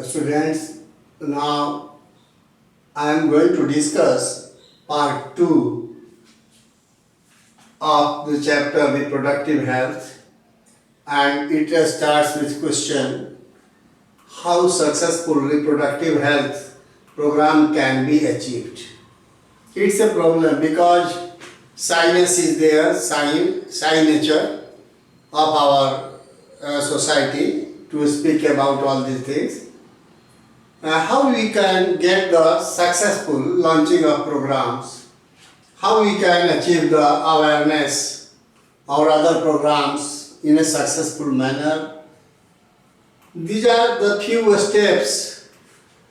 Students, now I am going to discuss part 2 of the chapter reproductive health, and it starts with question: how successful reproductive health program can be achieved. It's a problem because science is there, signature of our society to speak about all these things. How we can get the successful launching of programs, how we can achieve the awareness or other programs in a successful manner. These are the few steps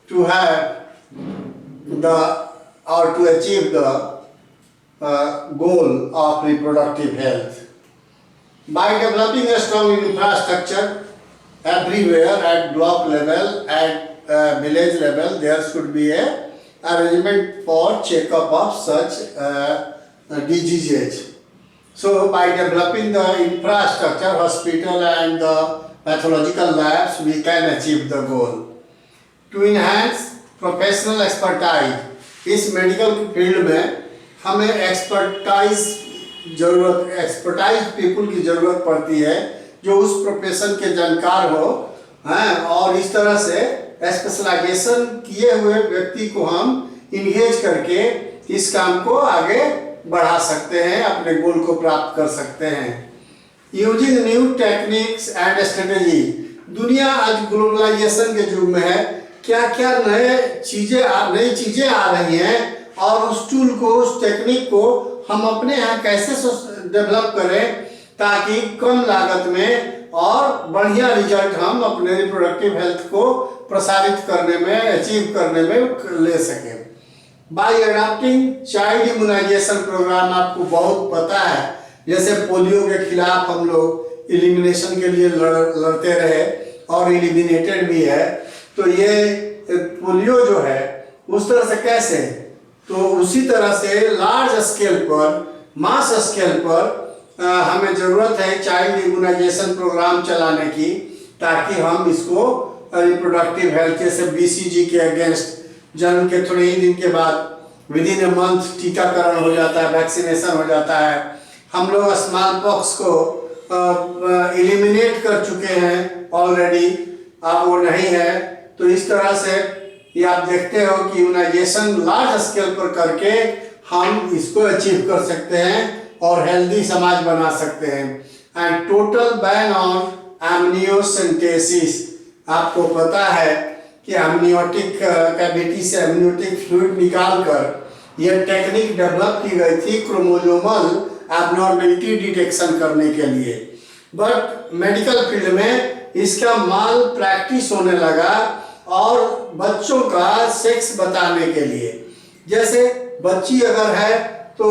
to have the or to achieve the goal of reproductive health. By developing a strong infrastructure everywhere at block level, at village level, there should be a arrangement for checkup of such diseases. So by developing the infrastructure, hospital and the pathological labs, we can achieve the goal. To enhance professional expertise, इस medical field में हमें expertise people की ज़रूरत पड़ती है जो उस profession के जानकार हो हैं, और इस तरह से स्पेशलाइजेशन किए हुए व्यक्ति को हम इंगेज करके इस काम को आगे बढ़ा सकते हैं, अपने गोल को प्राप्त कर सकते हैं. Using new techniques and strategy. दुनिया आज ग्लोबलाइजेशन के युग में है. क्या क्या नई चीज़ें आ रही हैं, और उस टूल को, उस टेक्निक को हम अपने यहाँ कैसे डेवलप करें ताकि कम लागत में और बढ़िया रिजल्ट हम अपने रिप्रोडक्टिव हेल्थ को प्रसारित करने में, अचीव करने में ले सकें. By adopting child immunization programme, आपको बहुत पता है, जैसे पोलियो के खिलाफ हम लोग एलिमिनेशन के लिए लड़ते रहे और एलिमिनेटेड भी है. तो ये पोलियो जो है उस तरह से कैसे, तो उसी तरह से लार्ज स्केल पर, मास स्केल पर हमें ज़रूरत है चाइल्ड इम्यूनाइजेशन प्रोग्राम चलाने की, ताकि हम इसको रिप्रोडक्टिव हेल्थ, जैसे BCG के अगेंस्ट जन्म के थोड़े ही दिन के बाद विदिन ए मंथ टीकाकरण हो जाता है, वैक्सीनेशन हो जाता है. हम लोग स्मॉल पॉक्स को एलिमिनेट कर चुके हैं ऑलरेडी, अब वो नहीं है. तो इस तरह से ये आप देखते हो कि इम्यूनाइजेशन लार्ज स्केल पर करके हम इसको अचीव कर सकते हैं और हेल्दी समाज बना सकते हैं. And total ban on amniocentesis. आपको पता है कि एमनियोटिक कैविटी से एमनियोटिक फ्लूइड निकाल कर यह टेक्निक डेवलप की गई थी क्रोमोसोमल एबनॉर्मेलिटी डिटेक्शन करने के लिए. बट मेडिकल फील्ड में इसका माल प्रैक्टिस होने लगा, और बच्चों का सेक्स बताने के लिए, जैसे बच्ची अगर है तो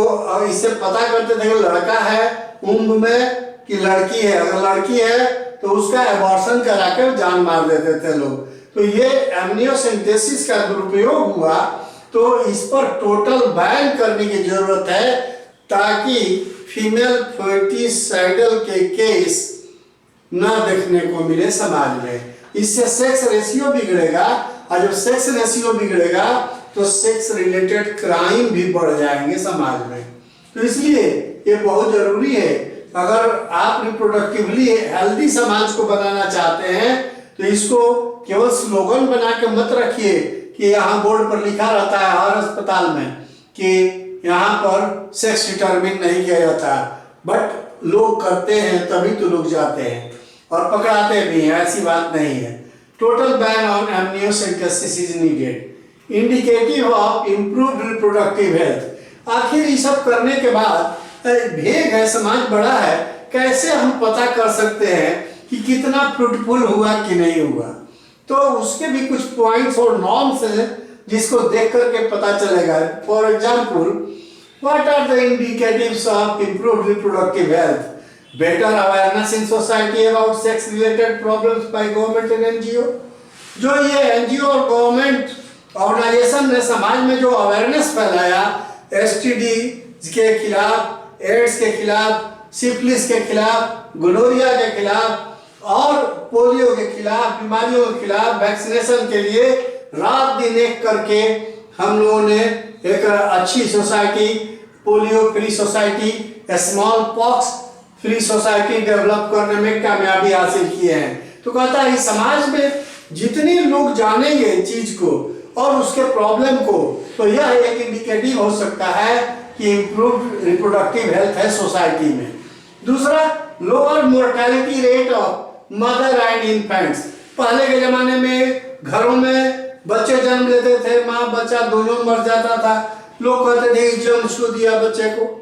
इससे पता करते थे कि लड़का है उम्र में कि लड़की है. अगर लड़की है तो उसका एबॉर्शन करा कर जान मार देते थे लोग. तो ये एमनियोसेंटेसिस का दुरुपयोग हुआ, तो इस पर टोटल बैन करने की जरूरत है, ताकि फीमेल फर्टिसाइडल के केस न देखने को मिले समाज में. इससे सेक्स रेशियो बिगड़ेगा, और जब सेक्स रेशियो बिगड़ेगा तो सेक्स रिलेटेड क्राइम भी बढ़ जाएंगे समाज में. तो इसलिए ये बहुत जरूरी है. अगर आप रिप्रोडक्टिवली हेल्दी समाज को बनाना चाहते हैं तो इसको केवल स्लोगन बना के मत रखिए कि यहाँ बोर्ड पर लिखा रहता है हर अस्पताल में कि यहाँ पर सेक्स डिटरमिन नहीं किया जाता, बट लोग करते हैं तभी तो लोग जाते हैं और पकड़ाते भी हैं. ऐसी बात नहीं है. Total ban on amniocentesis is needed, indicative of improved reproductive health. आखिर ये सब करने के बाद भेग है, समाज बड़ा है, कैसे हम पता कर सकते हैं कि कितना फ्रूटफुल हुआ कि नहीं हुआ. तो उसके भी कुछ पॉइंट्स और नॉर्म्स हैं जिसको देख करके पता चलेगा. For example, what are the indicatives of improved reproductive health? Better awareness in society about sex related problems by government and NGO. जो ये NGO और गवर्नमेंट ऑर्गेनाइजेशन ने समाज में जो अवेयरनेस फैलाया, STD के खिलाफ, एड्स के खिलाफ, सिफिलिस के खिलाफ, गोनोरिया के खिलाफ, और पोलियो के खिलाफ, बीमारियों के खिलाफ वैक्सीनेशन के लिए रात दिन एक करके हम लोगों ने एक अच्छी society, polio free society, small pox free society develop करने में कामयाबी हासिल किए हैं। तो कहता है इस समाज में जितने लोग जानेंगे इस चीज को और उसके प्रॉब्लम को, तो यह एक इंडिकेटिव हो सकता है कि इम्प्रूव रिप्रोडक्टिव हेल्थ है सोसाइटी में। दूसरा, lower mortality rate of mother and infants. पहले के जमाने में घरों में बच्चे जन्म लेते थे, माँ बच्चा दोनों मर जाता था। लोग कहते थे जन्म छू दिया बच्चे को,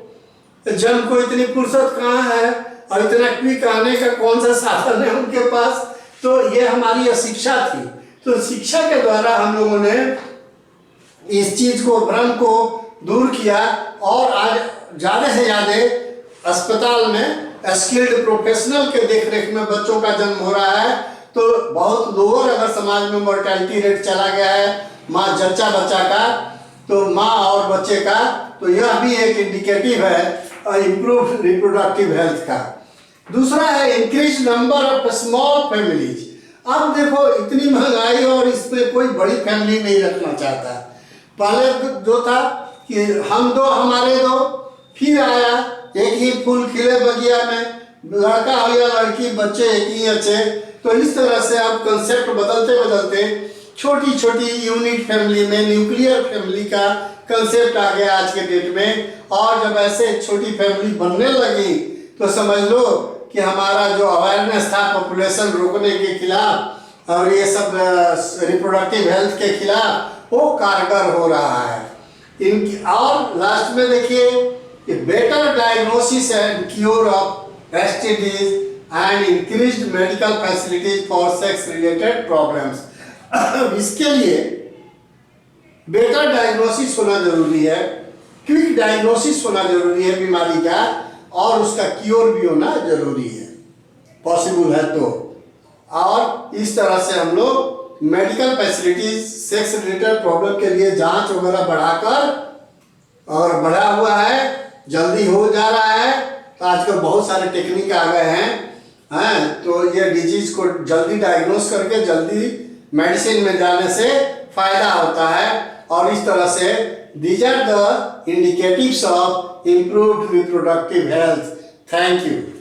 जन्म को इतनी फुर्सत कहाँ है और इतना क्विक आने का कौन सा साधन है उनके पास। तो ये हमारी अशिक्षा थी। तो शिक्षा के द्वारा हम लोगों ने इस चीज को, भ्रम को दूर किया और आज ज्यादा से ज्यादा अस्पताल में स्किल्ड प्रोफेशनल के देखरेख में बच्चों का जन्म हो रहा है। तो बहुत लोअर अगर समाज में मोर्टेलिटी रेट चला गया है माँ जच्चा बच्चा का, तो माँ और बच्चे का, तो यह भी एक इंडिकेटिव है इम्प्रूव रिप्रोडक्टिव हेल्थ का। दूसरा है increase number of small families. अब देखो इतनी महंगाई और इसमें कोई बड़ी फैमिली नहीं रखना चाहता। पहले जो था कि हम दो हमारे दो, फिर आया एक ही फूल खिले बगिया में, लड़का हो या लड़की बच्चे एक ही अच्छे। तो इस तरह से अब कंसेप्ट बदलते बदलते छोटी छोटी यूनिट फैमिली में न्यूक्लियर फैमिली का कंसेप्ट आ गया आज के डेट में। और जब ऐसे छोटी फैमिली बनने लगी तो समझ लो कि हमारा जो अवेयरनेस था पॉपुलेशन रोकने के खिलाफ और ये सब रिप्रोडक्टिव हेल्थ के खिलाफ वो कारगर हो रहा है। इनकी और लास्ट में देखिए कि better diagnosis and cure of STDs and increased medical facilities for sex related problems. इसके लिए बेटर डायग्नोसिस होना जरूरी है, क्विक डायग्नोसिस होना जरूरी है बीमारी का, और उसका क्योर भी होना जरूरी है पॉसिबल है तो। और इस तरह से हम लोग medical facilities sex related problem के लिए जांच वगैरह बढ़ाकर, और बढ़ा हुआ है, जल्दी हो जा रहा है। तो आजकल बहुत सारे टेक्निक आ गए हैं, तो ये डिजीज को जल्दी डायग्नोस करके जल्दी मेडिसिन में जाने से फायदा होता है। और इस तरह से these are the indicatives of improved reproductive health. Thank you.